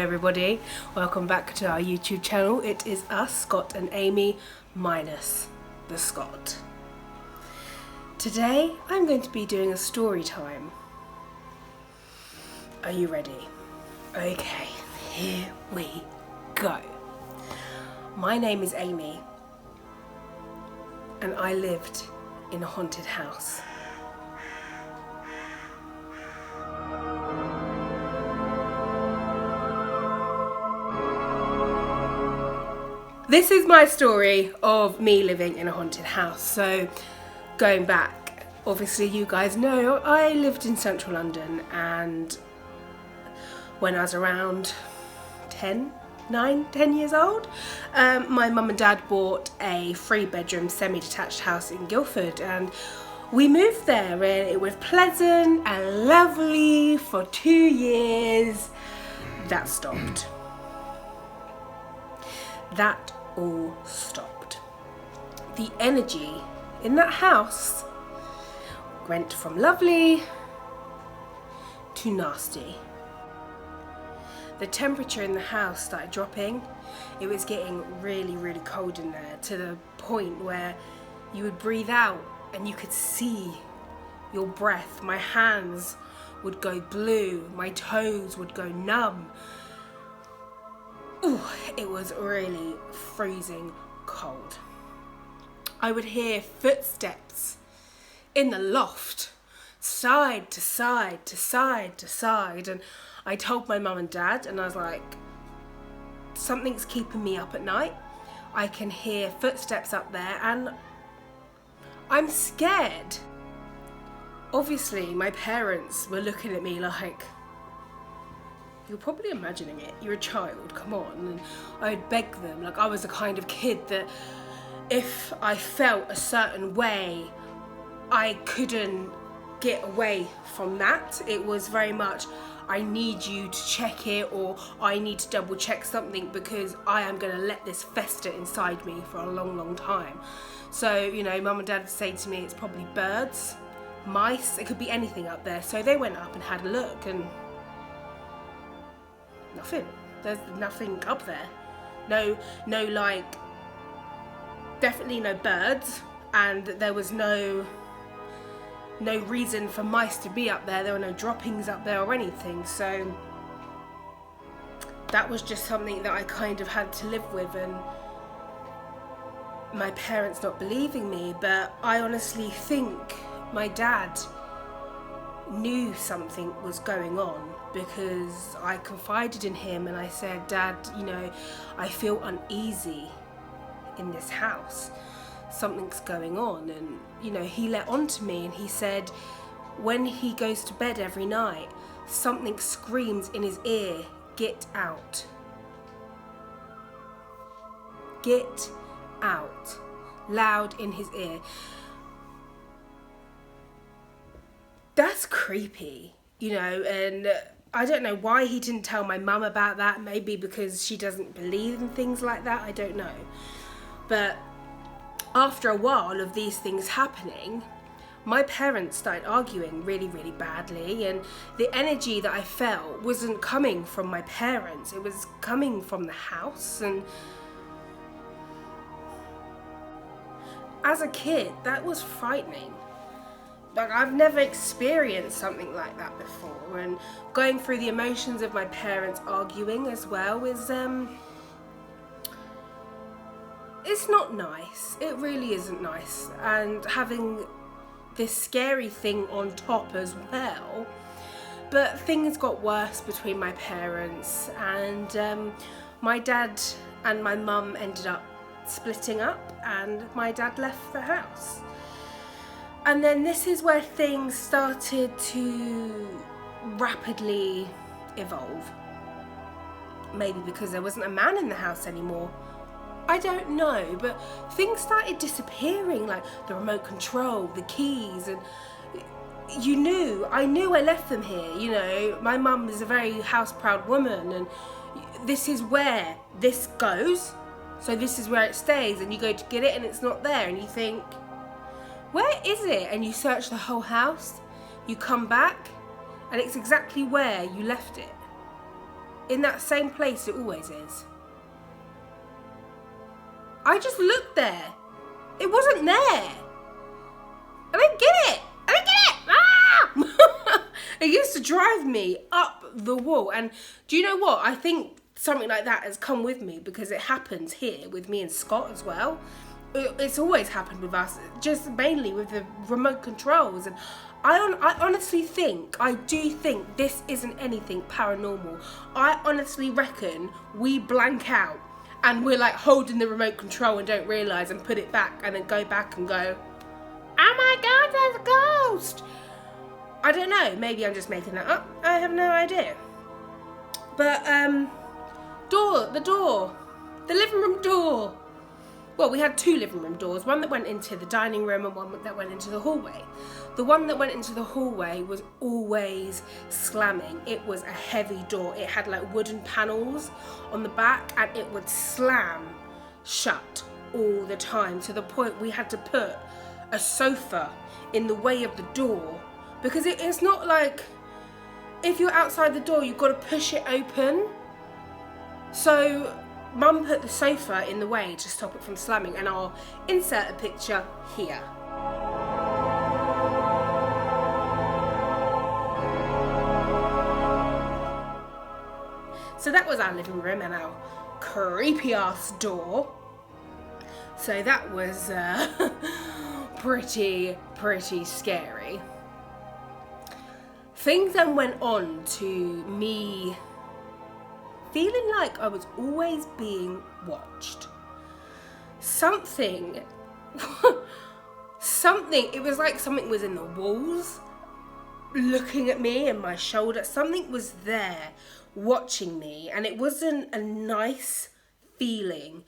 everybody, welcome back to our YouTube channel. It is us, Scott and Amy, minus the Scott. Today I'm going to be doing a story time. Are you ready? Okay, here we go. My name is Amy and I lived in a haunted house. This is my story of me living in a haunted house. So going back, obviously you guys know I lived in central London, and when I was around 10 years old, my mum and dad bought a 3-bedroom semi-detached house in Guildford, and we moved there and it was pleasant and lovely for 2 years. That stopped. That all stopped. The energy in that house went from lovely to nasty. The temperature in the house started dropping. It was getting really, really cold in there, to the point where you would breathe out and you could see your breath. My hands would go blue, my toes would go numb. Ooh, it was really freezing cold. I would hear footsteps in the loft, side to side to side to side, and I told my mum and dad, and I was like, something's keeping me up at night. I can hear footsteps up there and I'm scared. Obviously my parents were looking at me like, you're probably imagining it, you're a child, come on. And I would beg them, like I was the kind of kid that if I felt a certain way, I couldn't get away from that. It was very much, I need you to check it, or I need to double check something because I am gonna let this fester inside me for a long, long time. So, you know, mum and dad would say to me, it's probably birds, mice, it could be anything up there. So they went up and had a look, and nothing. There's nothing up there. No, like, definitely no birds, and there was no reason for mice to be up there. There were no droppings up there or anything. So that was just something that I kind of had to live with, and my parents not believing me. But I honestly think my dad knew something was going on, because I confided in him and I said, Dad, you know, I feel uneasy in this house. Something's going on. And, you know, he let on to me and he said when he goes to bed every night, something screams in his ear, get out. Get out. Loud in his ear. That's creepy, you know, and I don't know why he didn't tell my mum about that. Maybe because she doesn't believe in things like that, I don't know. But after a while of these things happening, my parents started arguing really, really badly, and the energy that I felt wasn't coming from my parents, it was coming from the house. And as a kid, that was frightening. Like, I've never experienced something like that before, and going through the emotions of my parents arguing as well is it's not nice. It really isn't nice. And having this scary thing on top as well. But things got worse between my parents, and my dad and my mum ended up splitting up, and my dad left the house. And then this is where things started to rapidly evolve. Maybe because there wasn't a man in the house anymore. I don't know, but things started disappearing, like the remote control, the keys, and I knew I left them here, you know. My mum is a very house-proud woman, and this is where this goes, so this is where it stays, and you go to get it and it's not there, and you think, where is it? And you search the whole house, you come back, and it's exactly where you left it. in that same place it always is. I just looked there. It wasn't there. I don't get it. I don't get it. Ah! It used to drive me up the wall. And do you know what? I think something like that has come with me because it happens here with me and Scott as well. It's always happened with us, just mainly with the remote controls. And I honestly think, I do think this isn't anything paranormal. I honestly reckon we blank out and we're like holding the remote control and don't realise and put it back and then go back and go, oh my God, there's a ghost. I don't know, maybe I'm just making that up. I have no idea. But, the living room door. Well, we had 2 living room doors, one that went into the dining room and one that went into the hallway. The one that went into the hallway was always slamming. It was a heavy door. It had like wooden panels on the back and it would slam shut all the time, to the point we had to put a sofa in the way of the door, because it's not like if you're outside the door you've got to push it open. So Mum put the sofa in the way to stop it from slamming, and I'll insert a picture here. So that was our living room and our creepy ass door. So that was pretty scary. Things then went on to me feeling like I was always being watched. Something, it was like something was in the walls, looking at me and my shoulder. Something was there watching me, and it wasn't a nice feeling.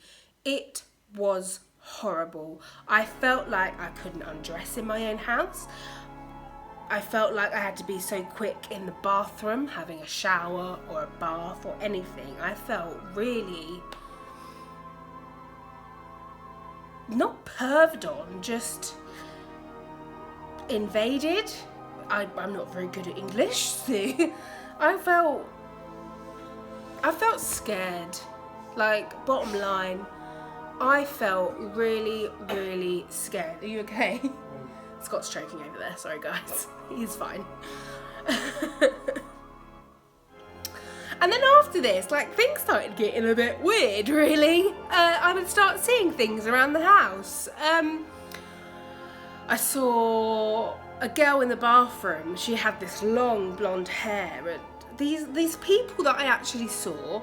It was horrible. I felt like I couldn't undress in my own house. I felt like I had to be so quick in the bathroom, having a shower or a bath or anything. I felt really not perved on, just invaded. I'm not very good at English, so I felt scared. Like, bottom line, I felt really scared. Are you okay? Scott's choking over there, sorry guys. He's fine. And then after this, like, things started getting a bit weird, really. I would start seeing things around the house. I saw a girl in the bathroom. She had this long blonde hair. And these people that I actually saw,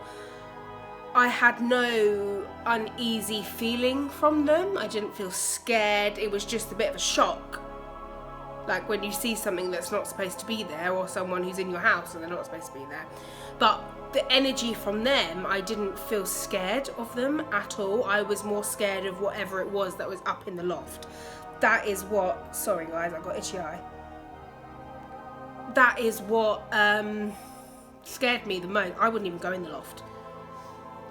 I had no uneasy feeling from them. I didn't feel scared. It was just a bit of a shock. Like when you see something that's not supposed to be there, or someone who's in your house and they're not supposed to be there. But the energy from them, I didn't feel scared of them at all. I was more scared of whatever it was that was up in the loft. That is what, sorry guys, I got itchy eye. That is what scared me the most. I wouldn't even go in the loft.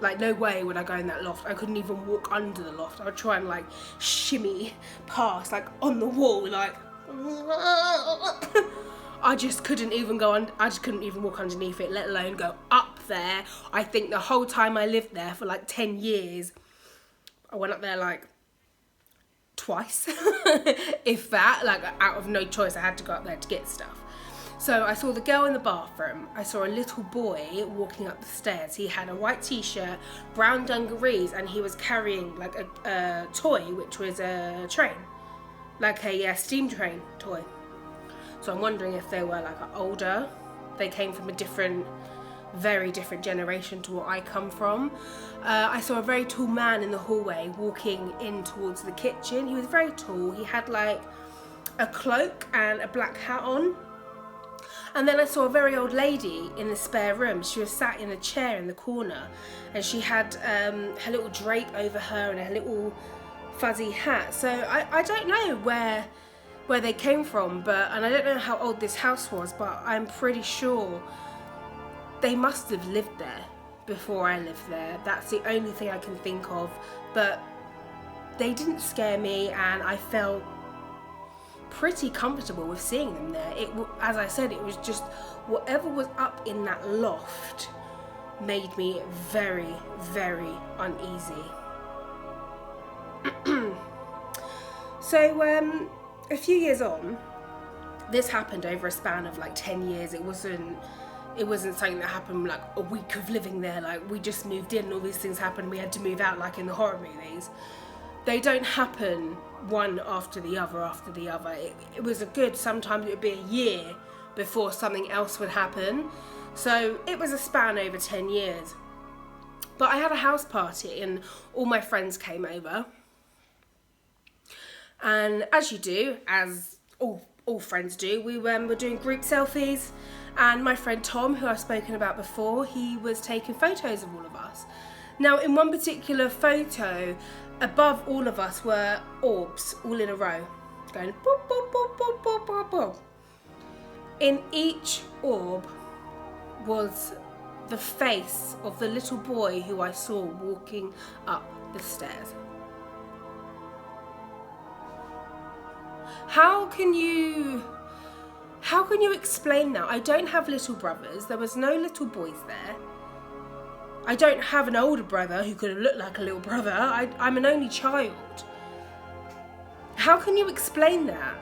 Like, no way would I go in that loft. I couldn't even walk under the loft. I would try and like shimmy past, like on the wall, like I just couldn't even go on. I just couldn't even walk underneath it, let alone go up there. I think the whole time I lived there for like 10 years, I went up there like twice, if that. Like, out of no choice, I had to go up there to get stuff. So I saw the girl in the bathroom. I saw a little boy walking up the stairs. He had a white t-shirt, brown dungarees, and he was carrying like a toy, which was a train. Like a steam train toy. So I'm wondering if they were like older. They came from a very different generation to what I come from. I saw a very tall man in the hallway walking in towards the kitchen. He was very tall. He had like a cloak and a black hat on. And then I saw a very old lady in the spare room. She was sat in a chair in the corner, and she had her little drape over her and her little fuzzy hat. So I don't know where they came from, and I don't know how old this house was, but I'm pretty sure they must have lived there before I lived there. That's the only thing I can think of. But they didn't scare me, and I felt pretty comfortable with seeing them there. As I said, it was just whatever was up in that loft made me very, very uneasy. So a few years on, this happened over a span of like 10 years. It wasn't something that happened like a week of living there, like we just moved in and all these things happened, we had to move out like in the horror movies. They don't happen one after the other. It was a good, sometimes it would be a year before something else would happen. So it was a span over 10 years. But I had a house party and all my friends came over. And as you do, as all friends do, we were doing group selfies. And my friend Tom, who I've spoken about before, he was taking photos of all of us. Now, in one particular photo, above all of us were orbs, all in a row, going boop, boop, boop, boop, boop, boop, boop. In each orb was the face of the little boy who I saw walking up the stairs. How can you explain that? I don't have little brothers. There was no little boys there. I don't have an older brother who could have looked like a little brother. I'm an only child. How can you explain that?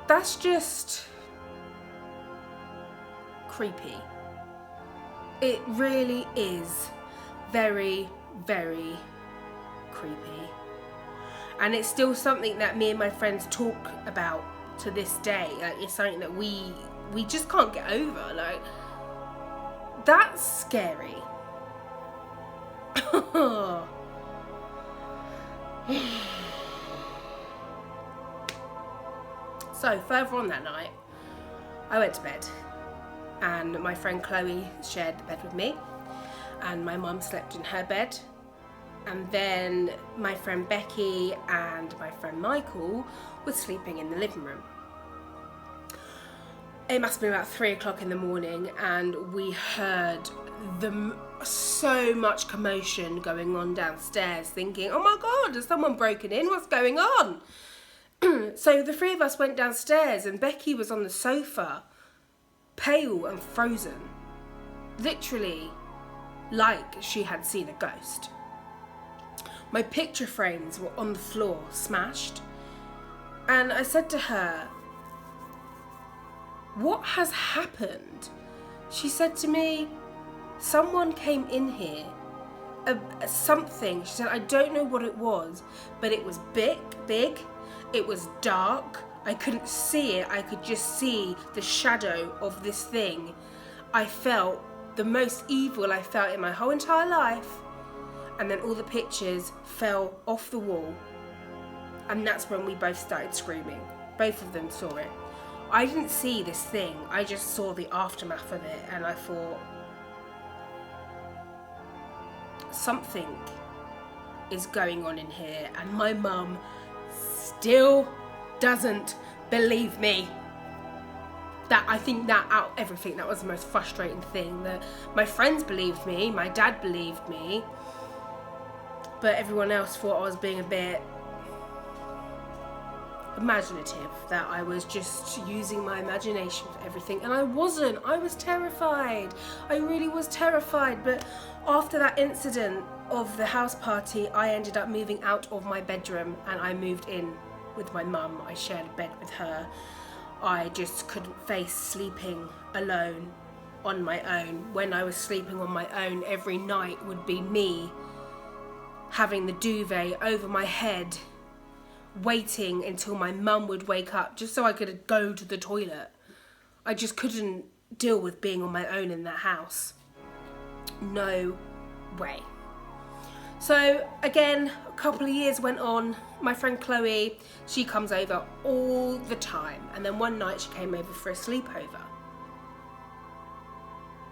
That's just creepy. It really is very, very creepy. And it's still something that me and my friends talk about to this day. Like, it's something that we just can't get over. Like, that's scary. So further on that night, I went to bed and my friend Chloe shared the bed with me and my mum slept in her bed, and then my friend Becky and my friend Michael were sleeping in the living room. It must have been about 3 o'clock in the morning and we heard so much commotion going on downstairs, thinking, oh my God, has someone broken in? What's going on? So the three of us went downstairs and Becky was on the sofa, pale and frozen, literally like she had seen a ghost. My picture frames were on the floor, smashed, and I said to her, what has happened? She said to me, someone came in here, something. She said, I don't know what it was, but it was big, it was dark, I couldn't see it, I could just see the shadow of this thing. I felt the most evil I felt in my whole entire life, and then all the pictures fell off the wall, and that's when we both started screaming. Both of them saw it. I didn't see this thing, I just saw the aftermath of it, and I thought, something is going on in here, and my mum still doesn't believe me. That, I think that out of everything, that was the most frustrating thing. That my friends believed me, my dad believed me, but everyone else thought I was being a bit imaginative, that I was just using my imagination for everything, and I wasn't. I was terrified. I really was terrified. But after that incident of the house party, I ended up moving out of my bedroom and I moved in with my mum. I shared a bed with her. I just couldn't face sleeping alone on my own. When I was sleeping on my own, every night would be me having the duvet over my head, waiting until my mum would wake up just so I could go to the toilet. I just couldn't deal with being on my own in that house. No way. So again, a couple of years went on. My friend Chloe, she comes over all the time, and then one night she came over for a sleepover.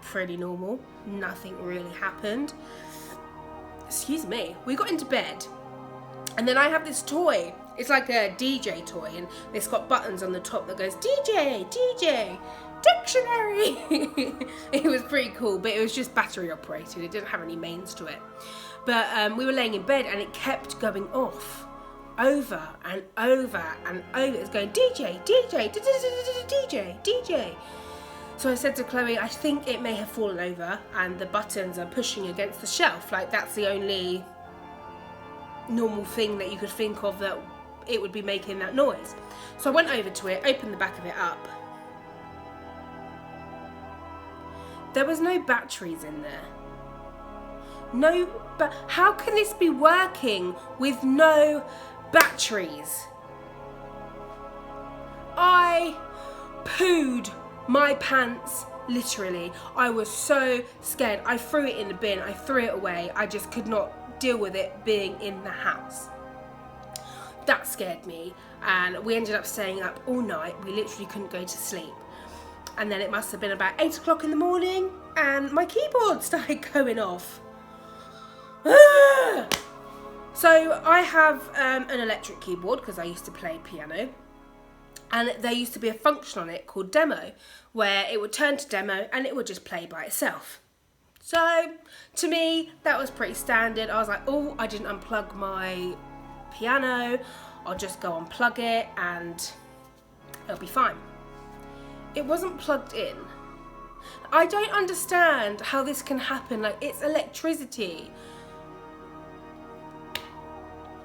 Pretty normal, nothing really happened. Excuse me. We got into bed, and then I have this toy. It's like a DJ toy, and it's got buttons on the top that goes DJ, DJ, dictionary. It was pretty cool, but it was just battery operated. It didn't have any mains to it. But we were laying in bed and it kept going off over and over and over. It was going DJ, DJ, DJ, DJ. So I said to Chloe, I think it may have fallen over and the buttons are pushing against the shelf. Like, that's the only normal thing that you could think of that it would be making that noise. So I went over to it, opened the back of it up. There was no batteries in there. No, but how can this be working with no batteries? I pooed my pants, literally. I was so scared. I threw it in the bin, I threw it away. I just could not deal with it being in the house. That scared me, and we ended up staying up all night. We literally couldn't go to sleep. And then it must have been about 8 o'clock in the morning and my keyboard started going off. So I have an electric keyboard because I used to play piano. And there used to be a function on it called demo, where it would turn to demo and it would just play by itself. So to me, that was pretty standard. I was like, oh, I didn't unplug my piano. I'll just go unplug it and it'll be fine. It wasn't plugged in. I don't understand how this can happen. Like, it's electricity.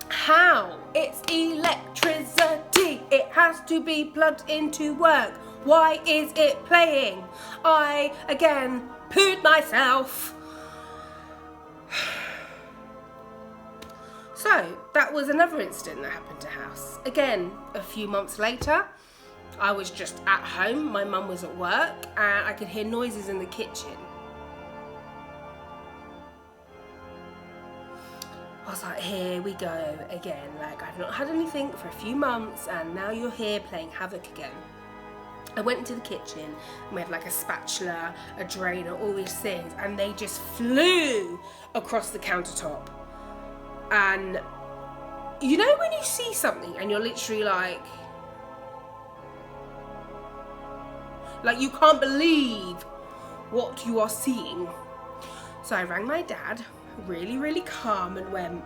How? It's electricity. It has to be plugged into work. Why is it playing? I, again, pooed myself. So, that was another incident that happened to house. Again, a few months later, I was just at home. My mum was at work and I could hear noises in the kitchen. I was like, here we go again. Like, I've not had anything for a few months and now you're here playing havoc again. I went into the kitchen and we had like a spatula, a drainer, all these things, and they just flew across the countertop. And you know when you see something and you're literally like you can't believe what you are seeing. So I rang my dad, really, really calm, and went,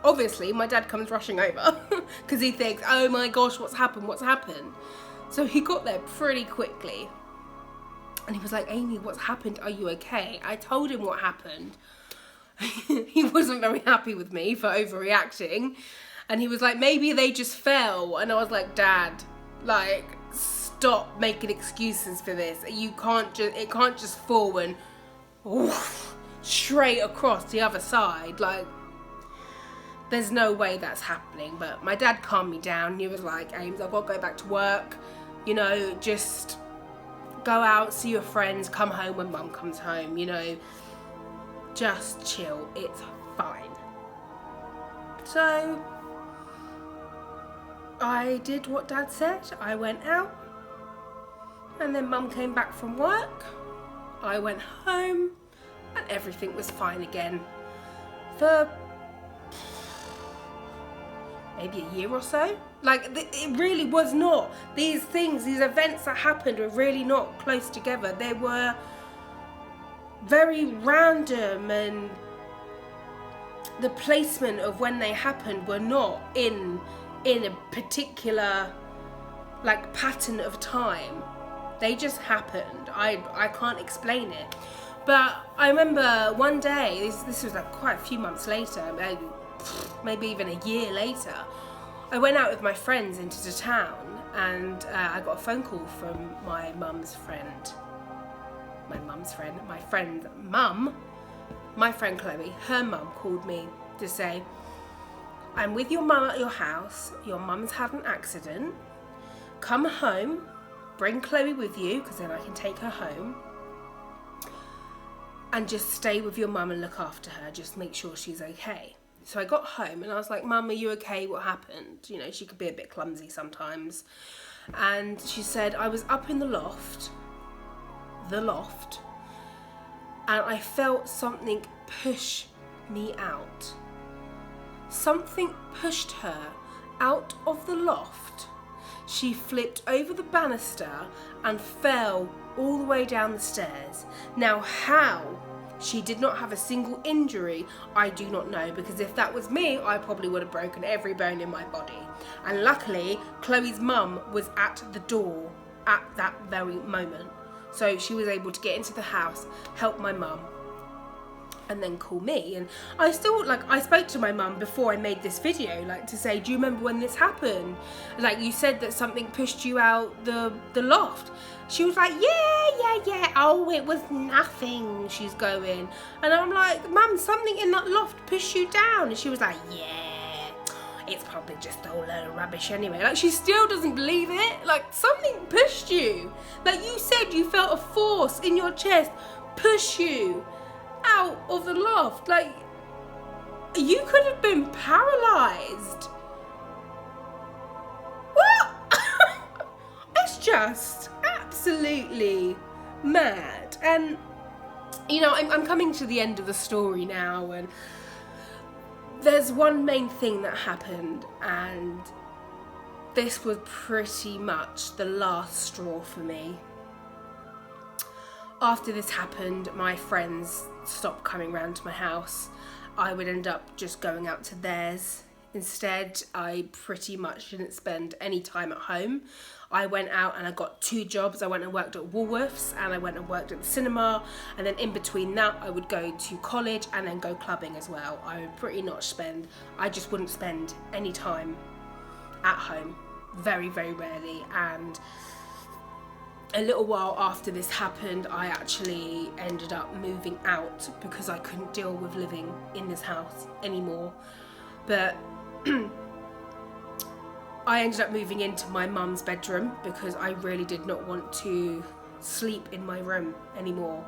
obviously my dad comes rushing over because he thinks, oh my gosh, what's happened? So he got there pretty quickly and he was like, Amy, what's happened? Are you okay? I told him what happened. He wasn't very happy with me for overreacting, and he was like, maybe they just fell. And I was like, Dad, like, stop making excuses for this. It can't just fall and oof, straight across the other side. Like, there's no way that's happening. But my dad calmed me down. He was like, Ames, I've got to go back to work. You know, just go out, see your friends, come home when Mum comes home, you know. Just chill, it's fine. So I did what Dad said. I went out and then Mum came back from work. I went home and everything was fine again for maybe a year or so. Like, it really was not. These events that happened were really not close together. They were very random, and the placement of when they happened were not in a particular like pattern of time. They just happened. I can't explain it. But I remember one day, this was like quite a few months later, maybe even a year later, I went out with my friends into the town, and I got a phone call from my friend's mum, my friend Chloe. Her mum called me to say, I'm with your mum at your house, your mum's had an accident, come home, bring Chloe with you, because then I can take her home, and just stay with your mum and look after her, just make sure she's okay. So I got home and I was like, Mum, are you okay? What happened? You know, she could be a bit clumsy sometimes. And she said, I was up in the loft, and I felt something push me out. Something pushed her out of the loft. She flipped over the banister and fell all the way down the stairs. Now, how She did not have a single injury. I do not know, because if that was me, I probably would have broken every bone in my body. And luckily, Chloe's mum was at the door at that very moment. So she was able to get into the house, help my mum, and then call me. And I still, like, I spoke to my mum before I made this video, like, to say, do you remember when this happened? Like, you said that something pushed you out the loft. She was like, yeah, oh, it was nothing, she's going. And I'm like, Mum, something in that loft pushed you down. And she was like, yeah, it's probably just a load of rubbish anyway. Like, she still doesn't believe it. Like, something pushed you. Like, you said you felt a force in your chest push you out of the loft. Like, you could have been paralyzed. What? It's just absolutely mad. And you know, I'm coming to the end of the story now, and there's one main thing that happened, and this was pretty much the last straw for me. After this happened, my friends stopped coming round to my house. I would end up just going out to theirs. Instead, I pretty much didn't spend any time at home. I went out and I got 2 jobs. I went and worked at Woolworths, and I went and worked at the cinema, and then in between that I would go to college and then go clubbing as well. I just wouldn't spend any time at home, very, very rarely. And a little while after this happened, I actually ended up moving out because I couldn't deal with living in this house anymore. But I ended up moving into my mum's bedroom because I really did not want to sleep in my room anymore.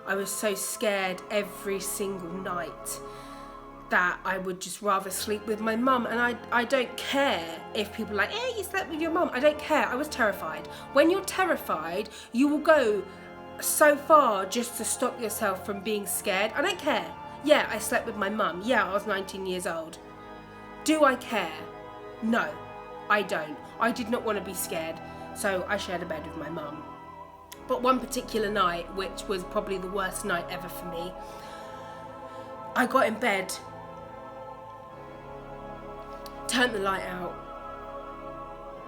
I was so scared every single night that I would just rather sleep with my mum. And I don't care if people are like, hey, you slept with your mum. I don't care. I was terrified. When you're terrified, you will go so far just to stop yourself from being scared. I don't care. Yeah, I slept with my mum. Yeah, I was 19 years old. Do I care? No, I don't. I did not want to be scared, so I shared a bed with my mum. But one particular night, which was probably the worst night ever for me, I got in bed, turned the light out,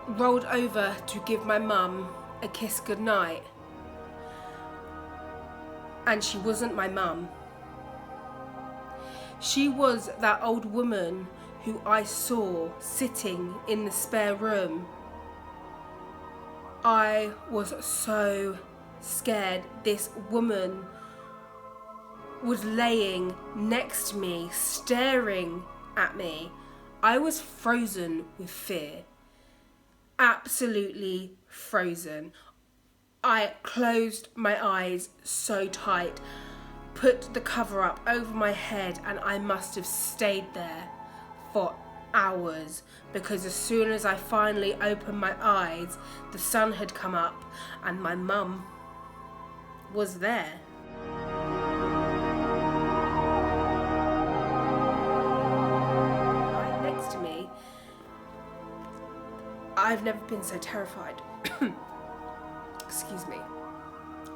rolled over to give my mum a kiss goodnight, and she wasn't my mum. She was that old woman who I saw sitting in the spare room. I was so scared. This woman was laying next to me, staring at me. I was frozen with fear. Absolutely frozen. I closed my eyes so tight, put the cover up over my head, and I must have stayed there for hours, because as soon as I finally opened my eyes, the sun had come up and my mum was there. Right next to me. I've never been so terrified. Excuse me.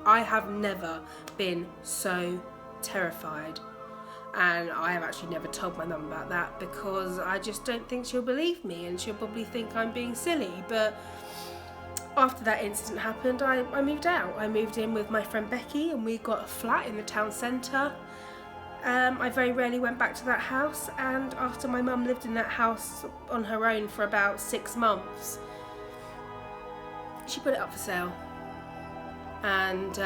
I have never been so terrified. And I have actually never told my mum about that because I just don't think she'll believe me, and she'll probably think I'm being silly. But after that incident happened, I moved out. I moved in with my friend Becky, and we got a flat in the town centre. I very rarely went back to that house, and after my mum lived in that house on her own for about 6 months, she put it up for sale. And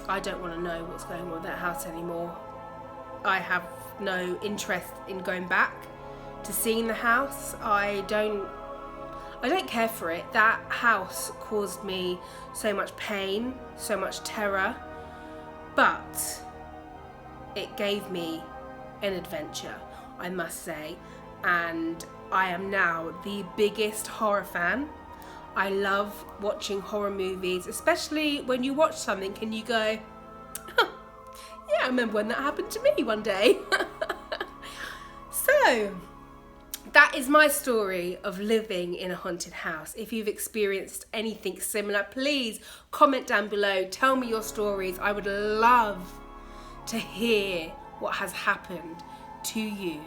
I don't want to know what's going on with that house anymore. I have no interest in going back to seeing the house. I don't care for it. That house caused me so much pain, so much terror, but it gave me an adventure, I must say, and I am now the biggest horror fan. I love watching horror movies, especially when you watch something and you go, huh, yeah, I remember when that happened to me one day. So, that is my story of living in a haunted house. If you've experienced anything similar, please comment down below. Tell me your stories. I would love to hear what has happened to you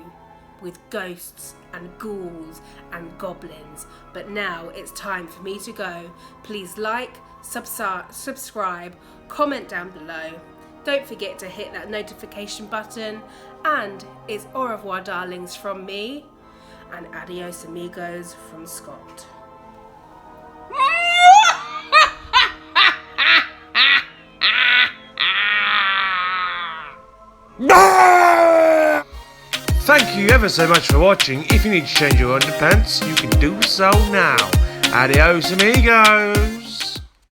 with ghosts and ghouls and goblins. But now it's time for me to go. Please like, subscribe, comment down below. Don't forget to hit that notification button. And it's au revoir, darlings, from me, and adios, amigos, from Scott. Thank you ever so much for watching. If you need to change your underpants, you can do so now. Adios, amigos.